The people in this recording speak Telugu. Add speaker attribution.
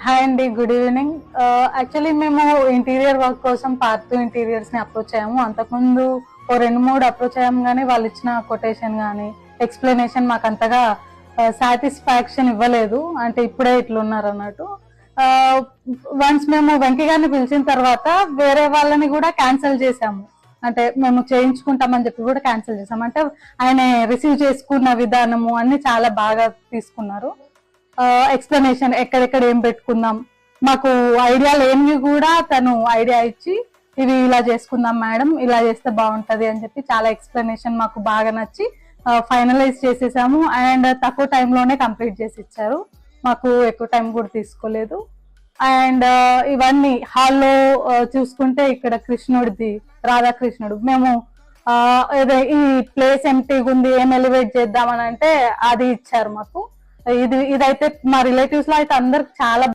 Speaker 1: హాయ్ అండి, గుడ్ ఈవినింగ్. యాక్చువల్లీ మేము ఇంటీరియర్ వర్క్ కోసం పార్ట్ ఇంటీరియర్స్ ని అప్రోచ్ అయ్యాము. అంతకుముందు ఓ 2-3 అప్రోచ్ అయ్యాము, కానీ వాళ్ళు ఇచ్చిన కొటేషన్ కానీ ఎక్స్ప్లెనేషన్ మాకు అంతగా సాటిస్ఫాక్షన్ ఇవ్వలేదు. అంటే ఇప్పుడే ఇట్లున్నారు అన్నట్టు. వన్స్ మేము వెంకీ గారిని పిలిచిన తర్వాత వేరే వాళ్ళని కూడా క్యాన్సిల్ చేసాము. అంటే మేము చేయించుకుంటామని చెప్పి కూడా క్యాన్సిల్ చేసాము. అంటే ఆయన రిసీవ్ చేసుకున్న విధానము అన్ని చాలా బాగా తీసుకున్నారు. ఎక్స్ప్లెనేషన్ ఎక్కడెక్కడ ఏం పెట్టుకుందాం, మాకు ఐడియాలు ఏమి కూడా తను ఐడియా ఇచ్చి ఇవి ఇలా చేసుకుందాం మేడం, ఇలా చేస్తే బాగుంటది అని చెప్పి చాలా ఎక్స్ప్లెనేషన్ మాకు బాగా నచ్చి ఫైనలైజ్ చేసేసాము. అండ్ తక్కువ టైంలోనే కంప్లీట్ చేసి ఇచ్చారు, మాకు ఎక్కువ టైం కూడా తీసుకోలేదు. అండ్ ఇవన్నీ హాల్లో చూసుకుంటే ఇక్కడ కృష్ణుడిది, రాధాకృష్ణుడు, మేము ఈ ప్లేస్ ఎంటీగా ఉంది, ఏం ఎలివేట్ చేద్దామని అంటే అది ఇచ్చారు మాకు. ఇదైతే మా రిలేటివ్స్ లో అయితే అందరికి చాలా